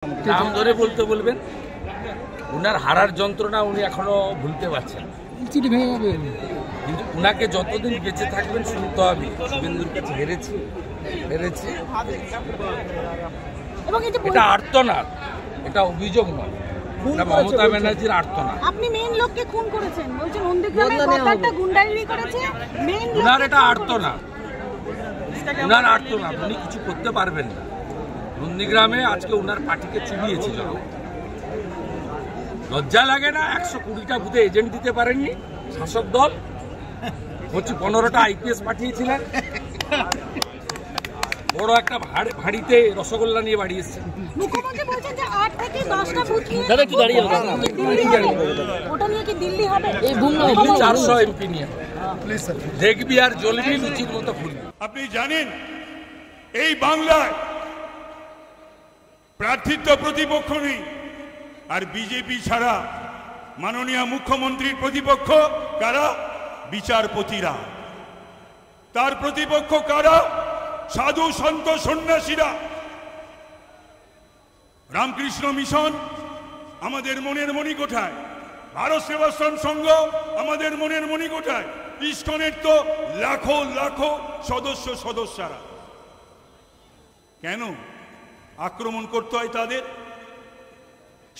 নাম ধরে বলতে বলবেন। উনার হারার যন্ত্রণা উনি এখনো ভুলতে পারছেন, কিন্তু উনাকে যতদিন বেঁচে থাকবেন শুনতে হবে শুভেন্দুর কাছে হেরেছি হেরেছি। এটা আর্তনাদ, এটা অভিযোগ নয়, এটা মমতা ব্যানার্জির আর্তনাদ। আপনি মেইন লোককে খুন করেছেন বলছেন, নন্দীগ্রামে কতটা গুন্ডাগিরি করেছে। উনার এটা আর্তনাদ, উনার আর্তনাদ, উনি কিছু করতে পারবেন না। নন্দীগ্রামে আজকে উনার পার্টিকে চুবিয়েছিল, লজ্জা লাগে না? 120টা বুথে এজেন্ট দিতে পারেননি শাসক দল, 15টা আইপিএস পাঠিয়েছিলেন, বড় একটা ভাড়িতে রসগোল্লা নিয়ে বাড়ি এসেছেন। মুখ্যমন্ত্রী বলছেন যে 8 থেকে 10টা বুথ নিয়ে দাদা একটু দাঁড়িয়ে ওটা নিয়ে কি দিল্লি হবে? এই দিল্লি 400 এমপি নিয়ে দেখবি আর জ্বলবি লুচির মতো খুলবি। আপনি জানেন এই বাংলায় প্রার্থিত প্রতিপক্ষ নেই, আর বিজেপি ছাড়া মাননীয় মুখ্যমন্ত্রীর প্রতিপক্ষ কারা? বিচারপতিরা। তার প্রতিপক্ষ কারা? সাধু সন্ত সন্ন্যাসীরা। রামকৃষ্ণ মিশন আমাদের মনের মণিকোঠায়, ভারত সেবাশ্রম সংঘ আমাদের মনের মণিকোঠায়, ইস্কনের তো লাখো লাখো সদস্যরা। কেন আক্রমণ করতে হয় তাদের?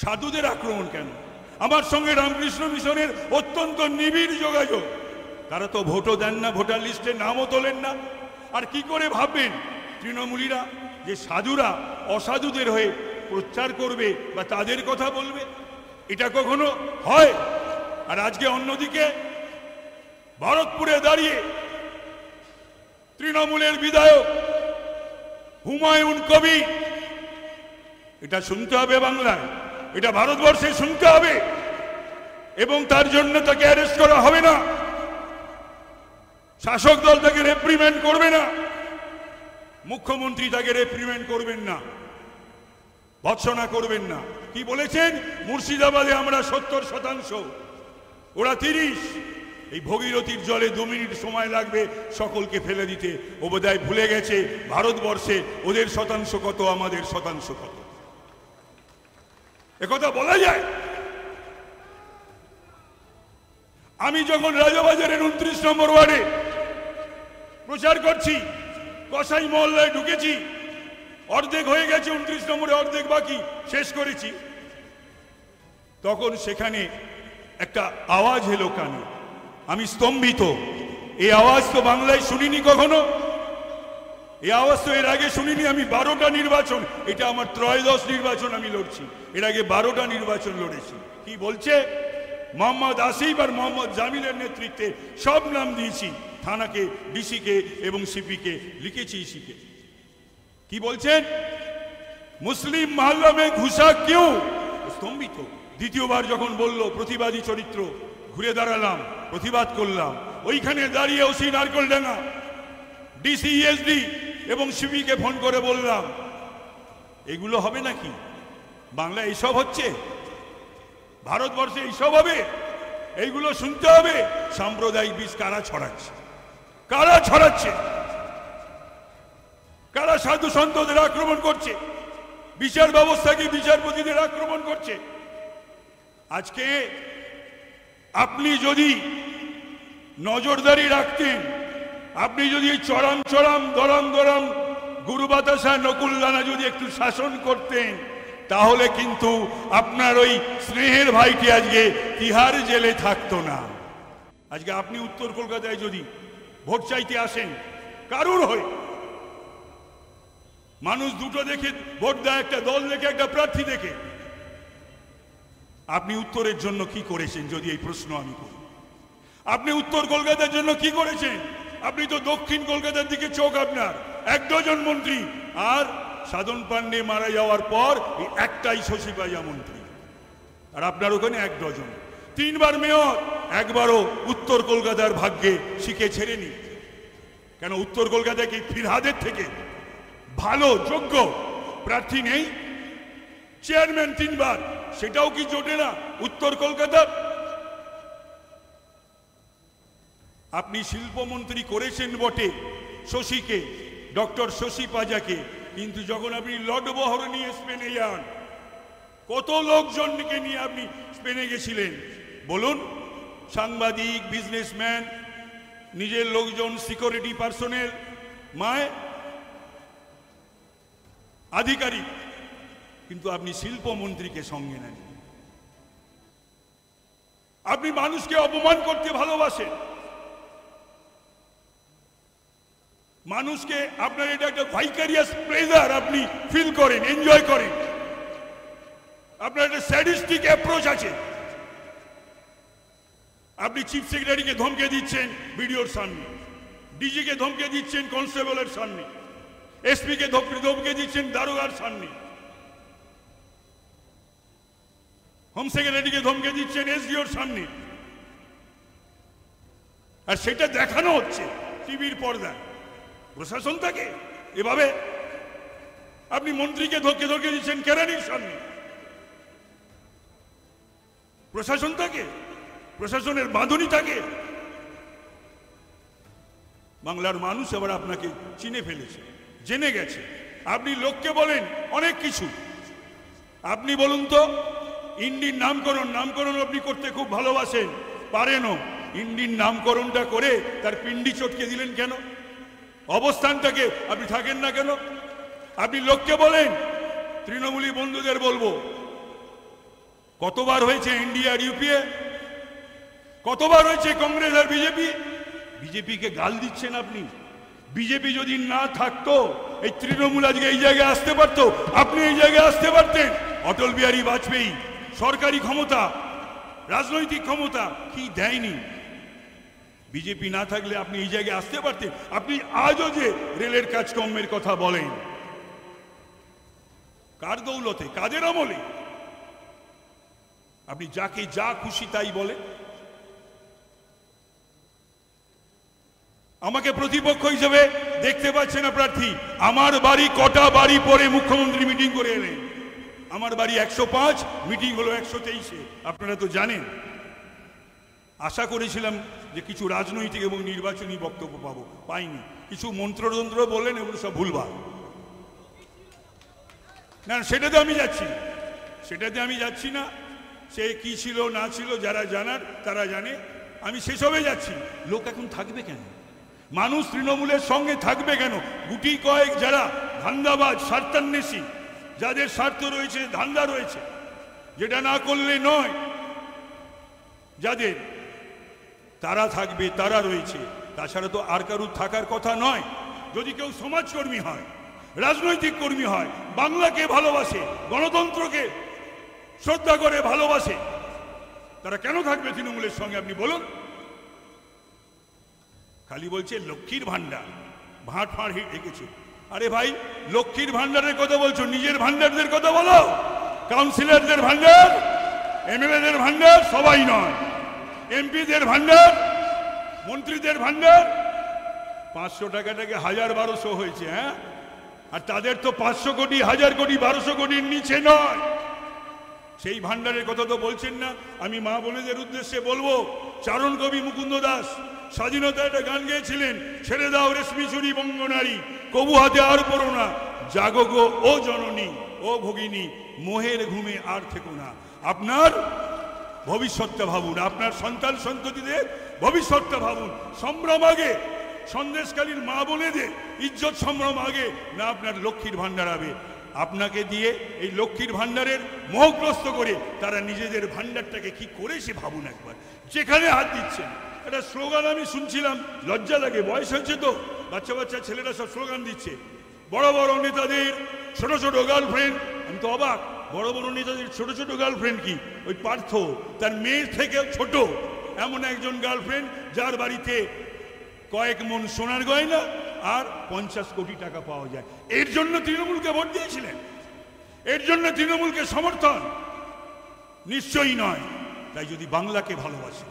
সাধুদের আক্রমণ কেন? আমার সঙ্গে রামকৃষ্ণ মিশনের অত্যন্ত নিবিড় যোগাযোগ। তারা তো ভোটও দেন না, ভোটার লিস্টে নামও তোলেন না। আর কি করে ভাববেন তৃণমূলীরা যে সাধুরা অসাধুদের হয়ে প্রচার করবে বা তাদের কথা বলবে? এটা কখনো হয়? আর আজকে অন্যদিকে ভরতপুরে দাঁড়িয়ে তৃণমূলের বিধায়ক হুমায়ুন কবির, এটা শুনতে হবে বাংলায়, এটা ভারতবর্ষে শুনতে হবে, এবং তার জন্য তাকে অ্যারেস্ট করা হবে না, শাসক দল তাকে রেপ্রিমেন্ড করবে না, মুখ্যমন্ত্রী তাকে রেপ্রিমেন্ড করবেন না, ভৎসনা করবেন না। কি বলেছেন? মুর্শিদাবাদে আমরা 70%, ওরা 30। এই ভগীরথীর জলে 2 মিনিট সময় লাগবে সকলকে ফেলে দিতে। ও বোধহয় ভুলে গেছে ভারতবর্ষে ওদের শতাংশ কত, আমাদের শতাংশ কত। একথা বলা যায়? আমি যখন রাজাবাজারের 29 নম্বর ওয়ার্ডে প্রচার করছি, কসাই মহল্লায় ঢুকেছি, অর্ধেক হয়ে গেছে, 29 নম্বরে অর্ধেক বাকি, শেষ করেছি। তখন সেখানে একটা আওয়াজ এলো কানে, আমি স্তম্ভিত। এই আওয়াজ তো বাংলায় শুনিনি কখনো, এই আওয়াজ তো এর আগে শুনিনি। আমি 12টা নির্বাচন, এটা আমার 13 নির্বাচন আমি লড়ছি, এর আগে 12টা নির্বাচন লড়েছি। কি বলছে? মোহাম্মদ আসিফ আর মোহাম্মদ জামিলের নেতৃত্বে সব নাম দিয়েছি, থানাকে, ডিসিকে এবং সিপিকে লিখেছি, ইসিকে। কি বলছেন? মুসলিম মহল্লা মে ঘুষা কিউ? স্তম্ভিত। দ্বিতীয়বার যখন বলল প্রতিবাদী চরিত্র, ঘুরে দাঁড়ালাম, প্রতিবাদ করলাম। ওইখানে দাঁড়িয়ে ওসি নারকলডাঙ্গা, ডিসি, ইএসডি এবং সিপিকে ফোন করে বললাম, এগুলো হবে নাকি? বাংলা এইসব হচ্ছে? ভারতবর্ষে এইসব হবে? এইগুলো শুনতে হবে? সাম্প্রদায়িক বীজ কারা ছড়াচ্ছে? কারা ছড়াচ্ছে? কারা সাধু সন্তদের আক্রমণ করছে? বিচার ব্যবস্থাকে, বিচারপতিদের আক্রমণ করছে। আজকে আপনি যদি নজরদারি রাখতেন, আপনি যদি চরম চরম দরম দরম গুরু বাতাসা নকুল দানা যদি একটু শাসন করতেন, তাহলে কিন্তু আপনার ওই স্নেহের ভাইটি আজকে তিহার জেলে থাকতো না। আজকে আপনি উত্তর কলকাতায় যদি ভোট চাইতে আসেন কারুর হয়ে, মানুষ দুটো দেখে ভোট দেয়, একটা দল দেখে, একটা প্রার্থী দেখে। আপনি উত্তরের জন্য কি করেছেন যদি এই প্রশ্ন আমি করি? আপনি উত্তর কলকাতার জন্য কি করেছেন? আপনি তো দক্ষিণ কলকাতার দিকে চোখ আপনার। 1 ডজন মন্ত্রী, আর সাধন পান্ডে মারা যাওয়ার পর একটাই শশী পাইয়া মন্ত্রী, আর আপনার ওখানে 1 ডজন। 3 বার মেয়র, একবারও উত্তর কলকাতার ভাগ্যে শিখে ছেড়েনি। কেন উত্তর কলকাতায় কি ফিরহাদের থেকে ভালো যোগ্য প্রার্থী নেই? চেয়ারম্যান 3 বার, সেটাও কি জোটে না উত্তর কলকাতার? আপনি শিল্পমন্ত্রী করেছেন বটে শশীকে, ডক্টর শশী পাজাকে, কিন্তু যখন আপনি লডবহর নিয়ে স্পেনে যান, কত লোকজনকে নিয়ে আপনি স্পেনে গেছিলেন বলুন? সাংবাদিক, বিজনেসম্যান, নিজের লোকজন, সিকিউরিটি পার্সোনেল, মায় আধিকারিক, কিন্তু আপনি শিল্পমন্ত্রীকে সঙ্গে নেন। আপনি মানুষকে অপমান করতে ভালোবাসেন, মানুষকে, আপনার এটা একটা ভাইকারিয়াস প্লেজার, আপনি ফিল করেন, এনজয় করেন, আপনার একটা স্যাডিস্টিক অ্যাপ্রোচ আছে। আপনি চিফ সেক্রেটারিকে ধমকে দিচ্ছেন বিডিওর সামনে, ডিজিকে ধমকে দিচ্ছেন কনস্টেবলের সামনে, এসপিকে ধমকে দিচ্ছেন দারোগার সামনে, হোম সেক্রেটারিকে ধমকে দিচ্ছেন এসডিওর সামনে, আর সেটা দেখানো হচ্ছে টিভির পর্দায়। প্রশাসন থাকে এভাবে? আপনি মন্ত্রীকে ধমকে দিচ্ছেন কেরানির সামনে। প্রশাসন থাকে, প্রশাসনের বাঁধনি থাকে। বাংলার মানুষ এবার আপনাকে চিনে ফেলেছে, জেনে গেছে। আপনি লোককে বলেন অনেক কিছু। আপনি বলুন তো, ইন্ডির নামকরণ আপনি করতে খুব ভালোবাসেন, পারেনও। ইন্ডির নামকরণটা করে তার পিন্ডি চটকে দিলেন কেন? অবস্থানটাকে আপনি থাকেন না কেন? আপনি লোককে বলেন, তৃণমূলী বন্ধুদের বলবো, কতবার হয়েছে ইন্ডিয়া আর ইউপিএ, কতবার হয়েছে কংগ্রেস আর বিজেপি? বিজেপিকে গাল দিচ্ছেন আপনি। বিজেপি যদি না থাকতো এই তৃণমূল আজকে এই জায়গায় আসতে পারতো, আপনি এই জায়গায় আসতে পারতেন। অটল বিহারী বাজপেয়ী সরকারি ক্ষমতা, রাজনৈতিক ক্ষমতা কি দেয়নি? বিজেপি না থাকলে আপনি এই জায়গায় আসতে পারতেন। আপনি আজও যে রেলের কাজকর্মের কথা বলেন, কার দৌলতে, কাদের আমলে? আপনি যাকে যা খুশি তাই বলে। আমাকে প্রতিপক্ষ হিসেবে দেখতে পাচ্ছেন না প্রার্থী। আমার বাড়ি কটা বাড়ি পরে মুখ্যমন্ত্রী মিটিং করে এলেন। আমার বাড়ি 105, মিটিং হলো 123-এ। আপনারা তো জানেন। আশা করেছিলাম যে কিছু রাজনৈতিক এবং নির্বাচনী বক্তব্য পাবো, পাইনি। কিছু মন্ত্রতন্ত্র বললেন, এগুলো সব ভুলভাল। না, সেটাতে আমি যাচ্ছি না, সেটাতে আমি যাচ্ছি না। সে কি ছিল না ছিল, যারা জানার তারা জানে। আমি সেসবে যাচ্ছি। লোক এখন থাকবে কেন? মানুষ তৃণমূলের সঙ্গে থাকবে কেন? গুটি কয়েক যারা ধান্দাবাজ, স্বার্থান্বেষী, যাদের স্বার্থ রয়েছে, ধান্দা রয়েছে, যেটা না করলে নয়, যাদের, তারা থাকবে, তারা রয়েছে। তাছাড়া তো আর কারুর থাকার কথা নয়। যদি কেউ সমাজকর্মী হয়, রাজনৈতিক কর্মী হয়, বাংলাকে ভালোবাসে, গণতন্ত্রকে শ্রদ্ধা করে ভালোবাসে, তারা কেন থাকবে তৃণমূলের সঙ্গে? আপনি বলুন। খালি বলছে লক্ষ্মীর ভান্ডার, ভাঁট ফাঁড় হেঁকেছে। আরে ভাই, লক্ষ্মীর ভান্ডারের কথা বলছো, নিজের ভান্ডারদের কথা বলো। কাউন্সিলরদের ভান্ডার, এমএলএদের ভান্ডার সবাই নয়, এমপিদের ভান্ডার, মন্ত্রীদের ভান্ডার। 500 টাকাটাকে 1000-1200 হয়েছে। হ্যাঁ, আর তাদের তো 500 কোটি, 1000 কোটি, 1200 কোটির নিচে নয়। সেই ভান্ডারের কথা তো বলছেন না। আমি মা বোনেদের উদ্দেশ্যে বলবো, চারণ কবি মুকুন্দ দাস স্বাধীনতা একটা গান গেয়েছিলেন, ছেড়ে দাও রেশমি চুরি বঙ্গনারী, কবু হাতে আর পড়ো না, জাগো গো ও জননী ও ভগিনী, মোহের ঘুমে আর থেকো না। আপনার ভবিষ্যৎটা ভাবুন, আপনার সন্তান সন্ততিদের ভবিষ্যৎটা ভাবুন। সম্ভ্রম আগে, সন্দেশকালীর মা বোনেদের ইজ্জত সম্ভ্রম আগে না আপনার লক্ষ্মীর ভান্ডার হবে। আপনাকে দিয়ে এই লক্ষ্মীর ভান্ডারের মোহগ্রস্ত করে তারা নিজেদের ভান্ডারটাকে কি করেছে ভাবুন একবার। যেখানে হাত দিচ্ছেন, একটা স্লোগান আমি শুনছিলাম, লজ্জা লাগে, বয়স হয়েছে তো, বাচ্চা বাচ্চা ছেলেরা সব স্লোগান দিচ্ছে, বড় বড় নেতাদের ছোট ছোট গার্লফ্রেন্ড। আমি তো অবাক, বড় বড় নেতাদের ছোট ছোট গার্লফ্রেন্ড কি? ওই পার্থ তার মেয়ের থেকেও ছোট এমন একজন গার্লফ্রেন্ড, যার বাড়িতে কয়েক মন সোনার গয়না আর 50 কোটি টাকা পাওয়া যায়। এর জন্য তৃণমূলকে ভোট দিয়েছিলেন? এর জন্য তৃণমূলকে সমর্থন? নিশ্চয়ই নয়। তাই যদি বাংলাকে ভালোবাসে,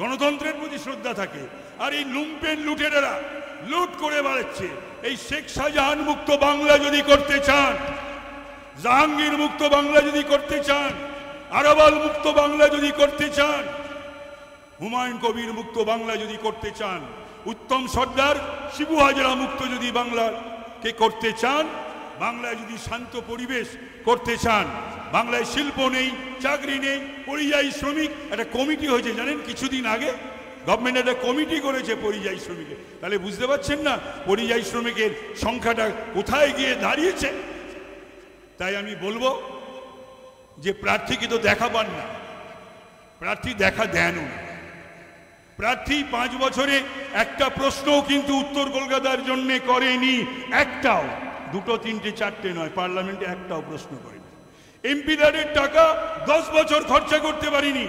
গণতন্ত্রের প্রতি শ্রদ্ধা থাকে, আর এই লুম্পেন লুটেরেরা লুট করে বেড়াচ্ছে, এই শেখ শাহজাহান মুক্ত বাংলা যদি করতে চান, জাহাঙ্গীর মুক্ত বাংলা যদি করতে চান, আরাবাল মুক্ত বাংলা যদি করতে চান, হুমায়ুন কবির মুক্ত বাংলা যদি করতে চান, উত্তম সর্দার, শিবু হাজরা মুক্ত যদি বাংলাকে করতে চান, বাংলায় যদি শান্ত পরিবেশ করতে চান, বাংলায় শিল্প নেই, চাকরি নেই, পরিযায়ী শ্রমিক। একটা কমিটি হয়েছে জানেন কিছুদিন আগে, গভর্নমেন্ট একটা কমিটি করেছে পরিযায়ী শ্রমিকের। তাহলে বুঝতে পারছেন না পরিযায়ী শ্রমিকের সংখ্যাটা কোথায় গিয়ে দাঁড়িয়েছে। তাই আমি বলবো যে প্রার্থীকে তো দেখা পান না, প্রার্থী দেখা দেনও না। প্রার্থী 5 বছরে একটা প্রশ্নও কিন্তু উত্তর কলকাতার জন্য করেনি, একটাও। 2, 3, 4 নয়, পার্লামেন্টে একটাও প্রশ্ন করেনি। এমপিদের টাকা 10 বছর খরচা করতে পারিনি।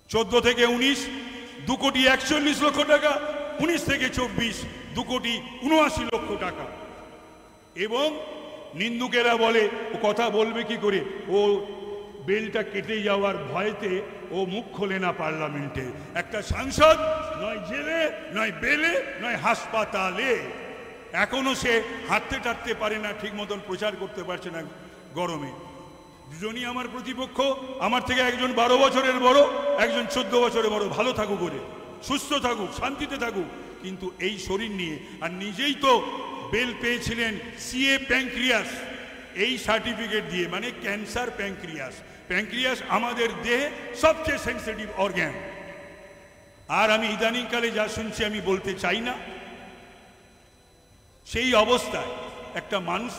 14 থেকে 19 2,41,00,000 টাকা, 19 থেকে 24 2,79,00,000 টাকা। এবং নিন্দুকেরা বলে ও কথা বলবে কি করে, ও বেলটা কেটে যাওয়ার ভয়তে ও মুখ খোলে না পার্লামেন্টে। একটা সাংসদ নয় জেলে, নয় বেলে, নয় হাসপাতালে। এখনো সে হাঁটতে টাটতে পারে না, ঠিক মতন প্রচার করতে পারছে না গরমে। দুজনই আমার প্রতিপক্ষ। আমার থেকে একজন 12 বছরের বড়, একজন 14 বছরের বড়। ভালো থাকুক, করে সুস্থ থাকুক, শান্তিতে থাকুক, কিন্তু এই শরীর নিয়ে। আর নিজেই তো বেল পেয়েছিলেন সিএ প্যাঙ্ক্রিয়াস, এই সার্টিফিকেট দিয়ে, মানে ক্যান্সার প্যাঙ্ক্রিয়াস। প্যাঙ্ক্রিয়াস আমাদের দেহে সবচেয়ে সেন্সিটিভ অর্গ্যান। আর আমি ইদানিংকালে যা শুনছি আমি বলতে চাই না। সেই অবস্থায় একটা মানুষ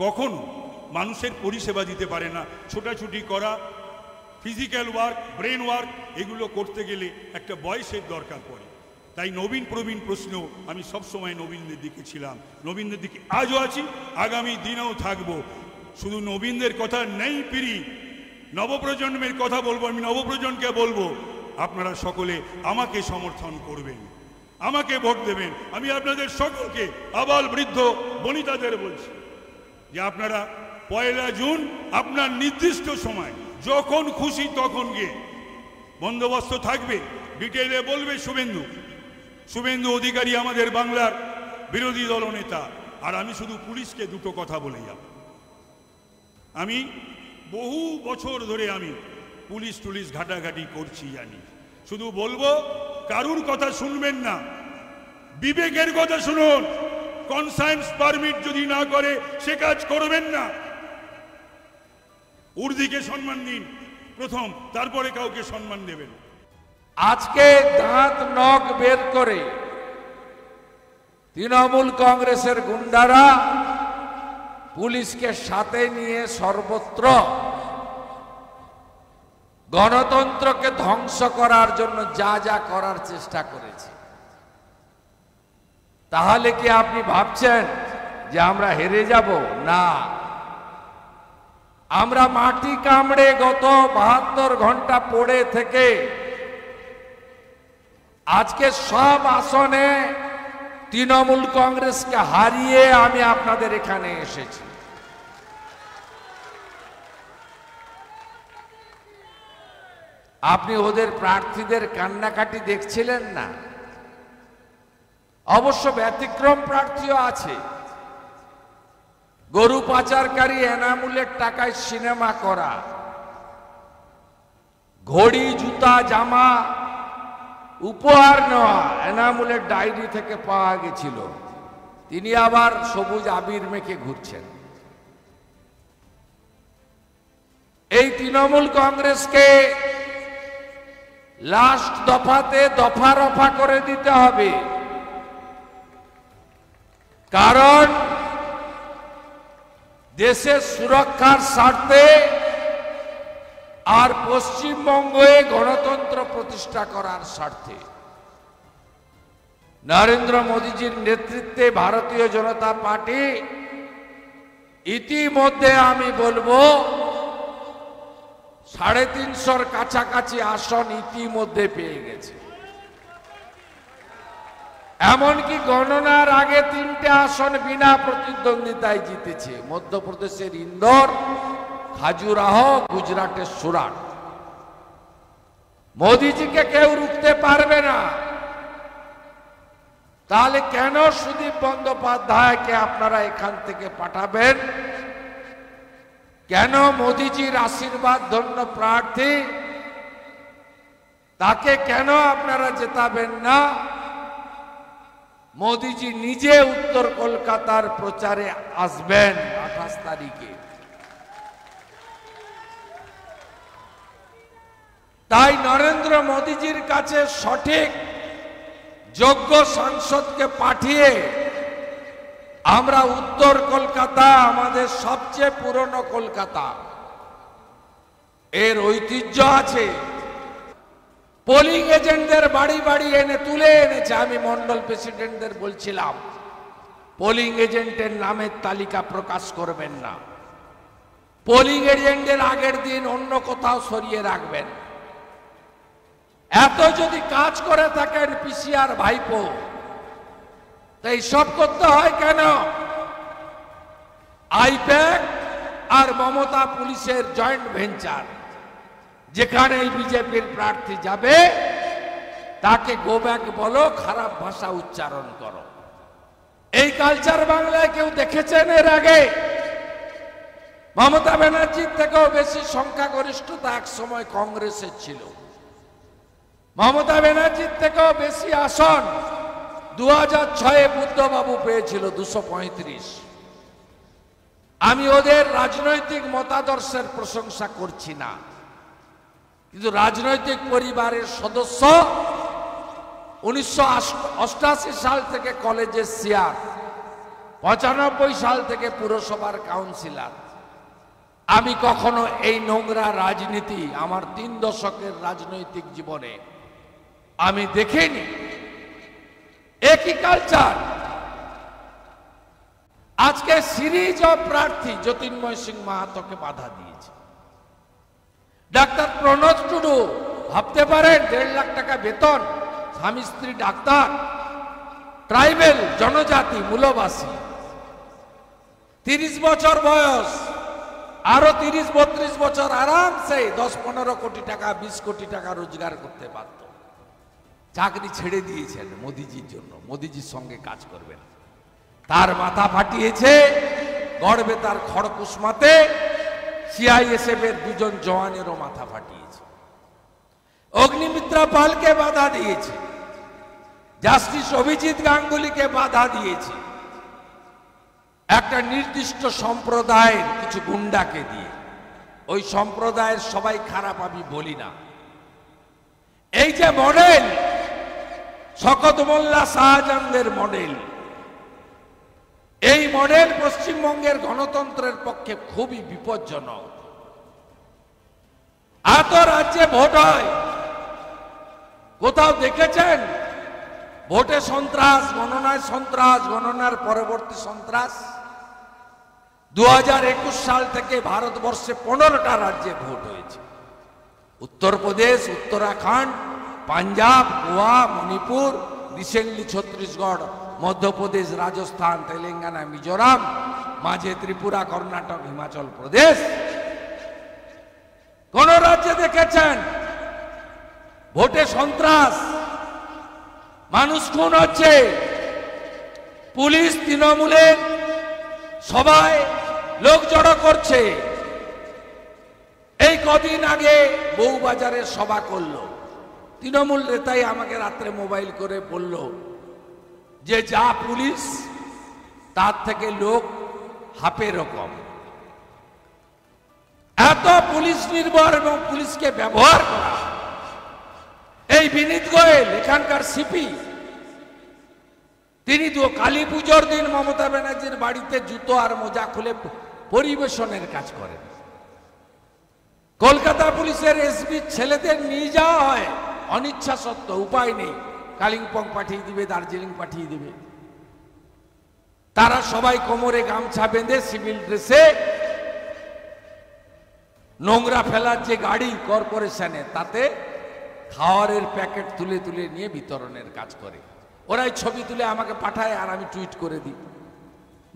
কখনো মানুষের পরিষেবা দিতে পারে না। ছোটাছুটি করা, ফিজিক্যাল ওয়ার্ক, ব্রেন ওয়ার্ক, এগুলো করতে গেলে একটা বয়সের দরকার পড়ে। তাই নবীন প্রবীণ প্রশ্ন আমি সবসময় নবীনদের দিকে ছিলাম, নবীনদের দিকে আজও আছি, আগামী দিনেও থাকবো। শুধু নবীনদের কথা নেই পিরি, নবপ্রজন্মের কথা বলবো। আমি নবপ্রজন্মকে বলবো, আপনারা সকলে আমাকে সমর্থন করবেন, আমাকে ভোট দেবেন। আমি আপনাদের সকলকে, আবাল বৃদ্ধ বনিতাদের বলছি যে আপনারা 1 জুন আপনার নির্দিষ্ট সময় যখন খুশি তখন গিয়ে, বন্দোবস্ত থাকবে, ডিটেইলে বলবে শুভেন্দু অধিকারী আমাদের বাংলার বিরোধী দলনেতা। আর আমি শুধু পুলিশকে 2টো কথা বলে যাব। আমি বহু বছর ধরে আমি পুলিশ ঘাটাঘাটি করছি, জানি। শুধু বলবো, কারুর কথা শুনবেন না, বিবেকের কথা শুনুন। কনসায়েন্স পারমিট যদি না করে সে কাজ করবেন না। উর্দিকে সম্মান দিন প্রথম, তারপরে কাউকে সম্মান দেবেন। আজকে দাঁত নখ বের করে তৃণমূল কংগ্রেসের গুন্ডারা পুলিশকে সাথে নিয়ে সর্বত্র গণতন্ত্রকে ধ্বংস করার জন্য যা যা করার চেষ্টা করেছে। তাহলে কি আপনি ভাবছেন যে আমরা হেরে যাব? না, আমরা মাটি কামড়ে গত 72 ঘন্টা পড়ে থেকে আজকে সব আসনে তৃণমূল কংগ্রেসকে হারিয়ে আমি আপনাদের এখানে এসেছি। আপনি ওদের প্রার্থীদের কান্নাকাটি দেখছিলেন না? অবশ্য ব্যতিক্রম প্রার্থীও আছে। গরু পাচারকারী এনামুলের টাকায় সিনেমা করা, ঘড়ি, জুতা, জামা উপহার নেওয়া এনামুলের ডায়েরি থেকে পাওয়া গেছিল। তিনি আবার সবুজ আবির মেখে ঘুরছেন। এই তৃণমূল কংগ্রেসকে লাস্ট দফাতে দফা রফা করে দিতে হবে। কারণ দেশের সুরক্ষার স্বার্থে আর পশ্চিমবঙ্গে গণতন্ত্র প্রতিষ্ঠা করার স্বার্থে নরেন্দ্র মোদীজির নেতৃত্বে ভারতীয় জনতা পার্টি ইতিমধ্যে আমি বলবো 350-র কাছাকাছি আসন ইতিমধ্যে পেয়ে গেছে। এমনকি গণনার আগে 3টে আসন বিনা প্রতিদ্বন্দ্বিতায় জিতেছে। মধ্যপ্রদেশের ইন্দোর, খাজুরাহ, গুজরাটের সুরাট। মোদীজিকে কেউ রুখতে পারবে না। তাহলে কেন সুদীপ বন্দ্যোপাধ্যায়কে আপনারা এখান থেকে পাঠাবেন? কেন মোদীজির আশীর্বাদ ধন্য প্রার্থী তাকে কেন আপনারা জেতাবেন না? মোদিজি নিজে উত্তর কলকাতার প্রচারে আসবেন 28 তারিখে। তাই নরেন্দ্র মোদিজির কাছে সঠিক যোগ্য সাংসদকে পাঠিয়ে আমরা উত্তর কলকাতা, আমাদের সবচেয়ে পুরনো কলকাতা, এর ঐতিহ্য আছে। পোলিং এজেন্টদের বাড়ি বাড়ি এনে তুলে এনেছে। আমি মন্ডল প্রেসিডেন্টদের বলছিলাম, পোলিং এজেন্টের নামের তালিকা প্রকাশ করবেন না, পোলিং এজেন্টের আগের দিন অন্য কোথাও সরিয়ে রাখবেন। এত যদি কাজ করে থাকেন পিসিআর ভাইপো, তাই সব করতে হয় কেন? আইপ্যাক আর মমতা পুলিশের জয়েন্ট ভেঞ্চার, যেখানে বিজেপির প্রার্থী যাবে তাকে গো ব্যাক বলো, খারাপ ভাষা উচ্চারণ করো। এই কালচার বাংলায় কেউ দেখেছেন এর আগে? মমতা ব্যানার্জির থেকেও বেশি সংখ্যাগরিষ্ঠতা এক সময় কংগ্রেসের ছিল। মমতা ব্যানার্জির থেকেও বেশি আসন 2006-এ বুদ্ধবাবু পেয়েছিল 235। আমি ওদের রাজনৈতিক মতাদর্শের প্রশংসা করছি না, কিন্তু রাজনৈতিক পরিবারের সদস্য, 1988 সাল থেকে কলেজের চেয়ার, 95 সাল থেকে পুরসভার কাউন্সিলর। আমি কখনো এই নোংরা রাজনীতি আমার 3 দশকের রাজনৈতিক জীবনে আমি দেখিনি। একই কালচার। আজকে সিরিজ অফ প্রার্থী জ্যোতির্ময় সিং মাহাতোকে বাধা দিয়েছে। ডাক্তার প্রণব টুডু, ভাবতে পারেন 1.5 লাখ টাকা বেতন, স্বামী স্ত্রী ডাক্তার, ট্রাইবেল জনজাতি মূলবাসী, 30 বছর বয়স, আরো 30-32 বছর আরামসে 10-15 কোটি টাকা, 20 কোটি টাকা রোজগার করতে পারত। চাকরি ছেড়ে দিয়েছেন মোদিজির জন্য, মোদিজির সঙ্গে কাজ করবেন। তার মাথা ফাটিয়েছে গড়বে তার খড়কুসমাতে। সিআইএসএফ এর 2 জওয়ানেরও মাথা ফাটিয়েছে। অগ্নিমিত্রা পালকে বাধা দিয়েছে, জাস্টিস অভিজিৎ গাঙ্গুলিকে বাধা দিয়েছে, একটা নির্দিষ্ট সম্প্রদায়ের কিছু গুন্ডাকে দিয়ে। ওই সম্প্রদায়ের সবাই খারাপ আমি বলি না। এই যে মডেল, শকত মোল্লা শাহজাহানদের মডেল, এই মডেল পশ্চিমবঙ্গের গণতন্ত্রের পক্ষে খুবই বিপজ্জনক। এত রাজ্যে ভোট হয়, কোথাও দেখেছেন ভোটে সন্ত্রাস, গণনায় সন্ত্রাস, গণনার পরবর্তী সন্ত্রাস? 2021 সাল থেকে ভারতবর্ষে 15টা রাজ্যে ভোট হয়েছে। উত্তরপ্রদেশ, উত্তরাখণ্ড, পাঞ্জাব, গোয়া, মণিপুর, রিসেন্টলি ছত্তিশগড়, মধ্যপ্রদেশ, রাজস্থান, তেলেঙ্গানা, মিজোরাম, মাঝে ত্রিপুরা, কর্ণাটক, হিমাচল প্রদেশ। কোন রাজ্যে দেখেছেন ভোটে সন্ত্রাস, মানুষ খুন হচ্ছে? পুলিশ তৃণমূলের সবাই লোক জড়ো করছে। এই কদিন আগে বউবাজারে সভা করলো তৃণমূল নেতাই, আমাকে রাত্রে মোবাইল করে বলল যে যা পুলিশ তার থেকে লোক হাফে রকম। এত পুলিশ নির্ভর এবং পুলিশকে ব্যবহার করা। এই বিনীত গোয়েল এখানকার সিপি, তিনি তো কালী পুজোর দিন মমতা ব্যানার্জির বাড়িতে জুতো আর মোজা খুলে পরিবেশনের কাজ করেন। কলকাতা পুলিশের এসপি ছেলেদের নিয়ে যাওয়া হয় অনিচ্ছা সত্ত্বেও, উপায় নেই, কালিম্পং পাঠিয়ে দিবে, দার্জিলিং পাঠিয়ে দিবে। তারা সবাই কোমরে গামছা বেঁধে সিভিল ড্রেসে নোংরা ফেলার যে গাড়ি কর্পোরেশনে, তাতে খাওয়ারের প্যাকেট তুলে তুলে নিয়ে বিতরণের কাজ করে। ওরাই ছবি তুলে আমাকে পাঠায় আর আমি টুইট করে দিই,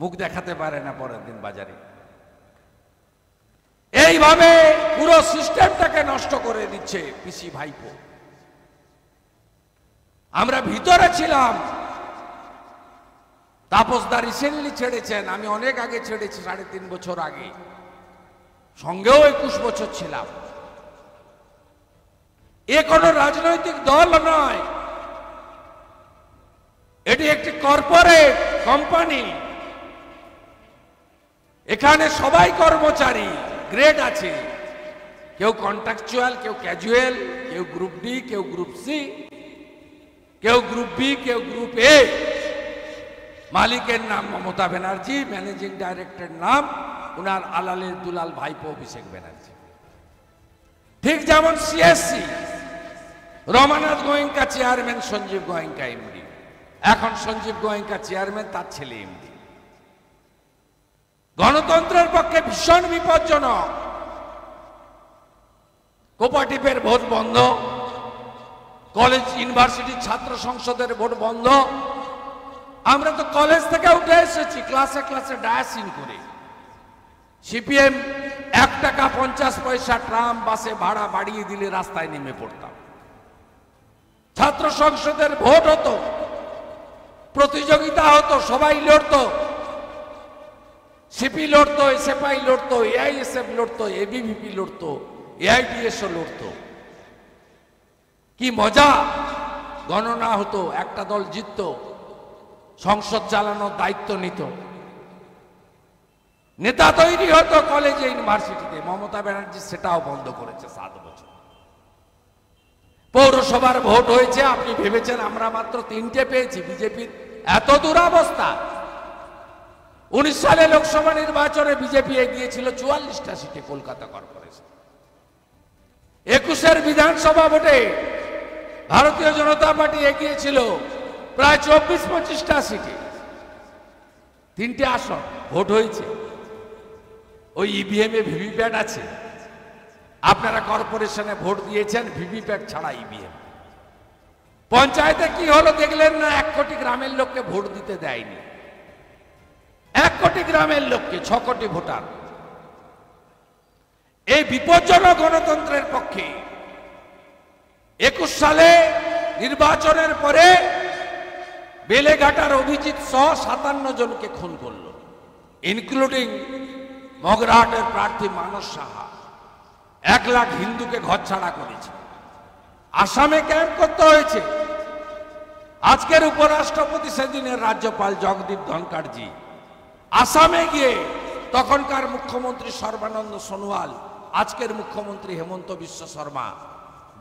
মুখ দেখাতে পারে না পরের দিন বাজারে। এইভাবে পুরো সিস্টেমটাকে নষ্ট করে দিচ্ছে পিসি ভাইপো। আমরা ভিতরে ছিলাম, তাপসদা রিসেন্টলি ছেড়েছেন, আমি অনেক আগে ছেড়েছি, 3.5 বছর আগে, সঙ্গেও 21 বছর ছিলাম। এ কোনো রাজনৈতিক দল নয়, এটি একটি কর্পোরেট কোম্পানি, এখানে সবাই কর্মচারী, গ্রেড আছে, কেউ কন্ট্রাকচুয়াল, কেউ ক্যাজুয়াল, কেউ গ্রুপ ডি, কেউ গ্রুপ সি, কেউ গ্রুপ বি, কেউ গ্রুপ এ। মালিকের নাম মমতা ব্যানার্জি, ম্যানেজিং ডাইরেক্টরের নাম উনার আলালের দুলাল ভাইপো অভিষেক ব্যানার্জি। ঠিক যেমন CSC Ramanath Goenka chairman, Sanjiv Goenka MD, এখন সঞ্জীব গোয়েঙ্কা চেয়ারম্যান, তার ছেলে এমডি। গণতন্ত্রের পক্ষে ভীষণ বিপজ্জনক। কোপারেটিভের ভোট বন্ধ, কলেজ ইউনিভার্সিটির ছাত্র সংসদের ভোট বন্ধ। আমরা তো কলেজ থেকে উঠে এসেছি ক্লাসে ক্লাসে ডায়াসিন করে। সিপিএম 1 টাকা 50 পয়সা ট্রাম বাসে ভাড়া বাড়িয়ে দিলে রাস্তায় নেমে পড়তাম। ছাত্র সংসদের ভোট হতো, প্রতিযোগিতা হতো, সবাই লড়তো, সিপি লড়তো, এসএফআই লড়তো, এআইএসএফ লড়তো, এবিভিপি লড়তো, এআইডিএসও লড়তো। কি মজা! গণনা হতো, একটা দল জিততো, সংসদ চালানোর দায়িত্ব নিত, নেতা তৈরি হতো কলেজে ইউনিভার্সিটিতে। মমতা ব্যানার্জি সেটাও বন্ধ করেছে 7 বছর। পৌরসভার ভোট হয়েছে, আপনি ভেবেছেন আমরা মাত্র 3টে পেয়েছি, বিজেপির এত দুরাবস্থা। 19 সালে লোকসভা নির্বাচনে বিজেপি এগিয়েছিল 44টা সিটে কলকাতা কর্পোরেশন। 21-এর বিধানসভা ভোটে ভারতীয় জনতা পার্টি এগিয়েছিল প্রায় 24-25টা সিটে, 3টে আসন ভোট হয়েছে। ওই ইভিএম এ ভিভিপ্যাট আছে, আপনারা কর্পোরেশনে ভোট দিয়েছেন ভিভিপ্যাট ছাড়া ইভিএম। পঞ্চায়েতে কি হলো দেখলেন না? 1 কোটি গ্রামের লোককে ভোট দিতে দেয়নি। 1 কোটি গ্রামের লোককে, 6 কোটি ভোটার। এই বিপজ্জনক গণতন্ত্রের পক্ষে 21 সালে নির্বাচনের পরে বেলেঘাটার অভিজিৎ সহ 57 জনকে খুন করল, ইনক্লুডিং মগরাহাটের প্রার্থী মানস সাহা। 1 লাখ হিন্দুকে ঘরছাড়া করেছে। আসামে ক্যাম্প করতে হয়েছে। আজকের উপরাষ্ট্রপতি, সেদিনের রাজ্যপাল জগদীপ ধনখড়জি আসামে গিয়ে তখনকার মুখ্যমন্ত্রী সর্বানন্দ সোনোয়াল, আজকের মুখ্যমন্ত্রী হেমন্ত বিশ্ব শর্মা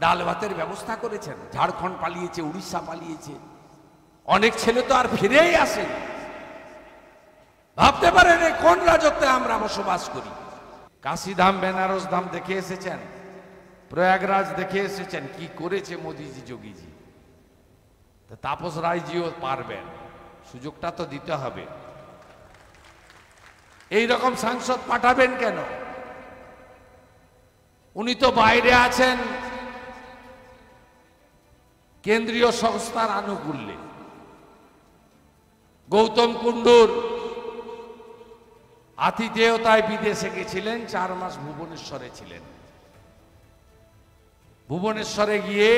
ডাল ভাতের ব্যবস্থা করেছেন। ঝাড়খণ্ড পালিয়েছে, উড়িষ্যা পালিয়েছে, অনেক ছেলে তো আর ফিরেই আসে। ভাবতে পারেন কোন রাজত্বে আমরা বসবাস করি। কাশীধাম, বেনারস ধাম দেখে এসেছেন, প্রয়াগরাজ দেখে এসেছেন, কি করেছে মোদিজি, যোগীজি। তাপস রায়জিও পারবেন, সুযোগটা তো দিতে হবে। এই রকম সাংসদ পাঠাবেন কেন? উনি তো বাইরে আছেন কেন্দ্রীয় সংস্থার আনুকূল্যে। গৌতম কুণ্ডুর আতিথেয়তায় বিদেশে গেছিলেন, 4 মাস ভুবনেশ্বরে ছিলেন। ভুবনেশ্বরে গিয়ে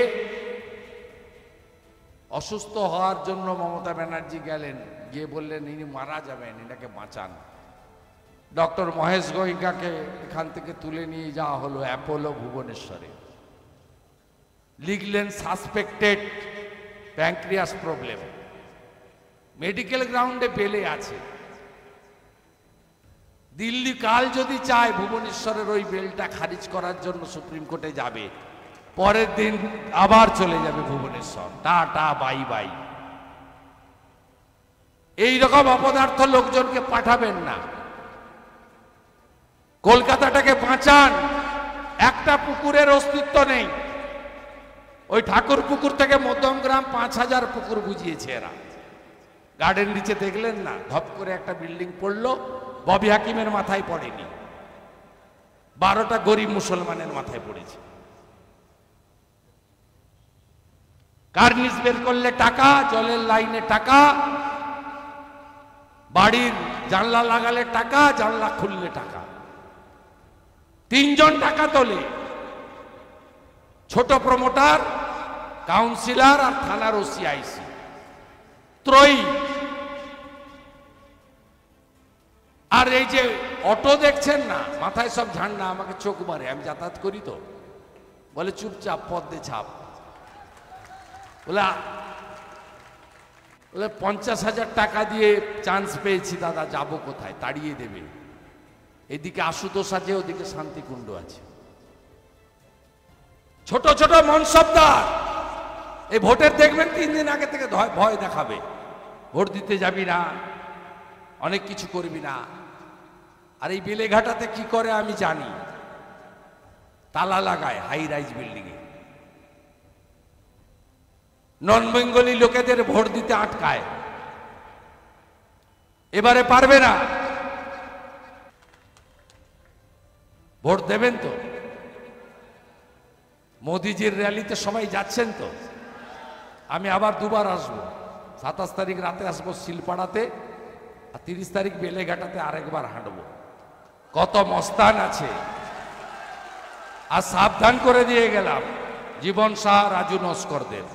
অসুস্থ হওয়ার জন্য মমতা ব্যানার্জি গেলেন, গিয়ে বললেন ইনি মারা যাবেন, এনাকে বাঁচান। ডক্টর মহেশ গোয়েঙ্কাকে এখান থেকে তুলে নিয়ে যাওয়া হলো অ্যাপোলো ভুবনেশ্বরে। লিখলেন সাসপেক্টেড প্যাঙ্ক্রিয়াস প্রবলেম, মেডিকেল গ্রাউন্ডে বেলে আছে। দিল্লি কাল যদি চায় ভুবনেশ্বরের ওই বেলটা খারিজ করার জন্য সুপ্রিম কোর্টে যাবে, পরের দিন আবার চলে যাবে ভুবনেশ্বর, টাটা বাই বাই। এই রকম অপদার্থ লোকজনকে পাঠাবেন না। কলকাতাটাকে বাঁচান। একটা পুকুরের অস্তিত্ব নেই। ওই ঠাকুর পুকুর থেকে মধ্যমগ্রাম 5000 পুকুর বুঝিয়েছে এরা। গার্ডেন নিচে দেখলেন না, ধপ করে একটা বিল্ডিং পড়লো, ববি হাকিমের মাথায় পড়েনি, 12টা গরিব মুসলমানের মাথায় পড়েছে। কার্নিস বের করলে টাকা, জলের লাইনে টাকা, বাড়ির জানলা লাগালে টাকা, জানলা খুললে টাকা। 3 জন টাকা তোলে, ছোট প্রমোটার, কাউন্সিলর আর থানার ওসিআইসি ত্রয়ী। আর এই যে অটো দেখছেন না, মাথায় সব ঝান্ডা, আমাকে চোখ মারে, আমি যাতায়াত করি তো, বলে চুপচাপ পদ্মে ছাপ। বলে বলে 50,000 টাকা দিয়ে চান্স পেয়েছি দাদা, যাব কোথায়, তাড়িয়ে দেবে। এদিকে আশুতোষ আছে, ওদিকে শান্তিকুণ্ড আছে। ছোট ছোট মনসবদার এই ভোটের দেখবেন 3 দিন আগে থেকে ভয় দেখাবে, ভোট দিতে যাবি না, অনেক কিছু করবি না। আর এই বেলেঘাটাতে কি করে আমি জানি, তালা লাগায় হাই রাইজ বিল্ডিং এ, নন বেঙ্গলি লোকেদের ভোট দিতে আটকায়। এবারে পারবে না। ভোট দেবেন তো? মোদিজির র্যালিতে সবাই যাচ্ছেন তো? আমি আবার দুবার আসবো, 27 তারিখ রাতে আসবো শিলপাড়াতে, আর 30 তারিখ বেলেঘাটাতে আরেকবার হাঁটবো। কত মস্তান আছে। আর সাবধান করে দিয়ে গেলাম জীবন শাহ, রাজু নস্করদের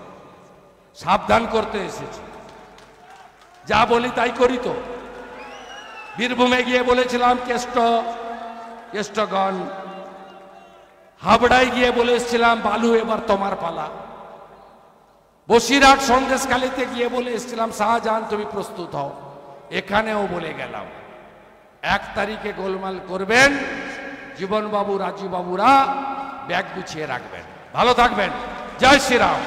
সাবধান করতে এসেছি। যা বলি তাই করি তো। বীরভূমে গিয়ে বলেছিলাম কেষ্টগণ, হাবড়ায় গিয়ে বলে এসেছিলাম বালু এবার তোমার পালা, বসিরহাট সন্দেশখালীতে গিয়ে বলে এসেছিলাম শাহজাহান তুমি প্রস্তুত হও। এখানেও বলে গেলাম 1 তারিখে গোলমাল করবেন, জীবনবাবু, রাজু বাবুরা ব্যাগ গুছিয়ে রাখবেন। ভালো থাকবেন। জয় শ্রীরাম।